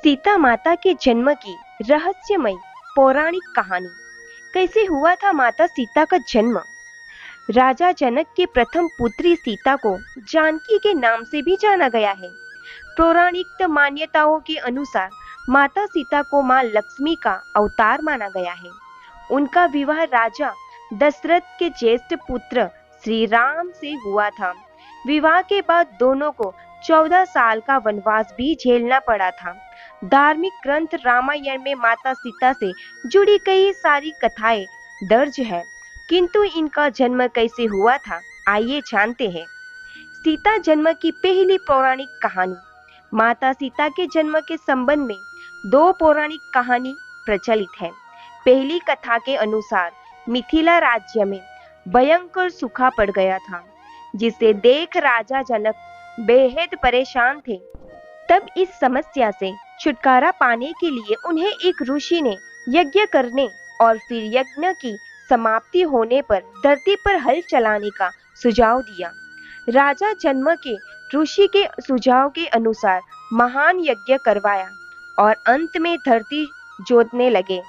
सीता माता के जन्म की रहस्यमय पौराणिक कहानी। कैसे हुआ था माता सीता का जन्म? राजा जनक की प्रथम पुत्री सीता को जानकी के नाम से भी जाना गया है। पौराणिक मान्यताओं के अनुसार माता सीता को मां लक्ष्मी का अवतार माना गया है। उनका विवाह राजा दशरथ के ज्येष्ठ पुत्र श्री राम से हुआ था। विवाह के बाद दोनों को 14 साल का वनवास भी झेलना पड़ा था। धार्मिक ग्रंथ रामायण में माता सीता से जुड़ी कई सारी कथाएं दर्ज है, किंतु इनका जन्म कैसे हुआ था, आइए जानते हैं। सीता जन्म की पहली पौराणिक कहानी। माता सीता के जन्म के संबंध में दो पौराणिक कहानी प्रचलित है। पहली कथा के अनुसार मिथिला राज्य में भयंकर सूखा पड़ गया था, जिसे देख राजा जनक बेहद परेशान थे। तब इस समस्या से छुटकारा पाने के लिए उन्हें एक ऋषि ने यज्ञ करने और फिर यज्ञ की समाप्ति होने पर धरती पर हल चलाने का सुझाव दिया। राजा जन्म के ऋषि के सुझाव के अनुसार महान यज्ञ करवाया और अंत में धरती जोतने लगे।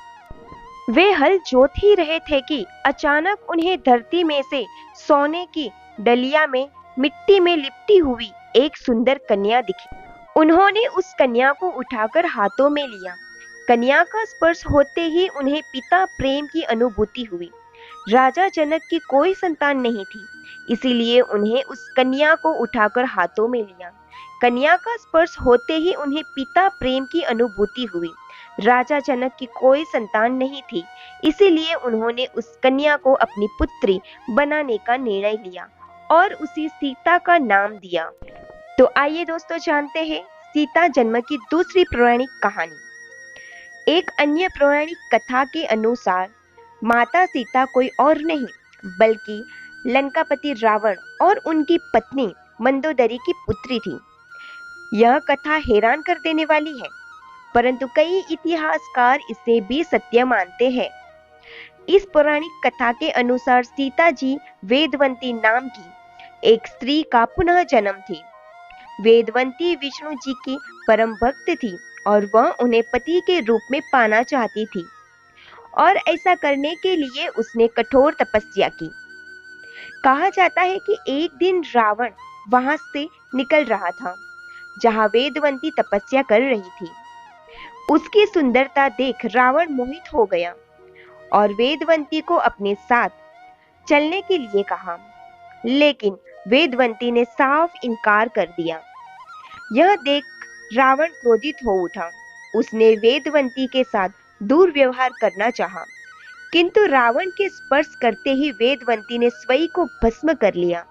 वे हल जोत ही रहे थे कि अचानक उन्हें धरती में से सोने की डलिया में मिट्टी में लिपटी हुई एक सुंदर कन्या दिखी। उन्होंने उस कन्या को उठाकर हाथों में लिया। कन्या का स्पर्श होते ही उन्हें पिता प्रेम की अनुभूति हुई। राजा जनक की कोई संतान नहीं थी, इसीलिए उन्हें उस कन्या को उठाकर हाथों में लिया। कन्या का स्पर्श होते ही उन्हें पिता प्रेम की अनुभूति हुई। राजा जनक की कोई संतान नहीं थी, इसीलिए उन्होंने उस कन्या को अपनी पुत्री बनाने का निर्णय लिया और उसे सीता का नाम दिया। तो आइए दोस्तों जानते हैं सीता जन्म की दूसरी पौराणिक कहानी। एक अन्य पौराणिक कथा के अनुसार माता सीता कोई और नहीं बल्कि लंकापति रावण और उनकी पत्नी मंदोदरी की पुत्री थी। यह कथा हैरान कर देने वाली है, परंतु कई इतिहासकार इसे भी सत्य मानते हैं। इस पौराणिक कथा के अनुसार सीता जी वेदवंती नाम की एक स्त्री का पुनः जन्म थी। वेदवंती विष्णु जी की परम भक्त थी और वह उन्हें पति के रूप में पाना चाहती थी, और ऐसा करने के लिए उसने कठोर तपस्या की। कहा जाता है कि एक दिन रावण वहां से निकल रहा था जहां वेदवंती तपस्या कर रही थी। उसकी सुंदरता देख रावण मोहित हो गया और वेदवंती को अपने साथ चलने के लिए कहा, लेकिन वेदवंती ने साफ इनकार कर दिया। यह देख रावण क्रोधित हो उठा। उसने वेदवंती के साथ दुर्व्यवहार करना चाहा, किंतु रावण के स्पर्श करते ही वेदवंती ने स्वयं को भस्म कर लिया।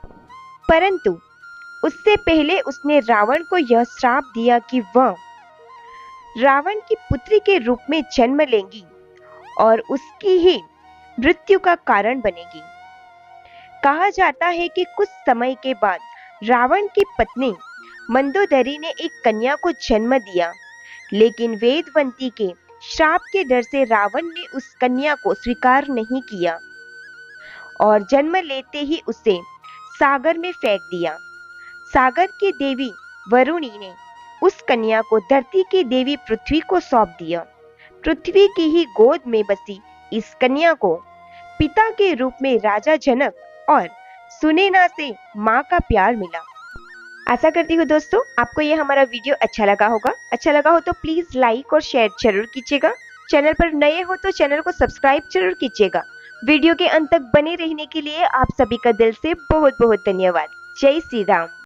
परंतु उससे पहले उसने रावण को यह श्राप दिया कि वह रावण की पुत्री के रूप में जन्म लेंगी और उसकी ही मृत्यु का कारण बनेगी। कहा जाता है कि कुछ समय के बाद रावण की पत्नी मंदोदरी ने एक कन्या को जन्म दिया, लेकिन वेदवंती के श्राप के डर से रावण ने उस कन्या को स्वीकार नहीं किया और जन्म लेते ही उसे सागर में फेंक दिया। सागर की देवी वरुणी ने उस कन्या को धरती की देवी पृथ्वी को सौंप दिया। पृथ्वी की ही गोद में बसी इस कन्या को पिता के रूप में राजा जनक और सुनैना से मां का प्यार मिला। आशा करती हूँ दोस्तों आपको ये हमारा वीडियो अच्छा लगा होगा। अच्छा लगा हो तो प्लीज लाइक और शेयर जरूर कीजिएगा। चैनल पर नए हो तो चैनल को सब्सक्राइब जरूर कीजिएगा। वीडियो के अंत तक बने रहने के लिए आप सभी का दिल से बहुत बहुत धन्यवाद। जय श्री राम।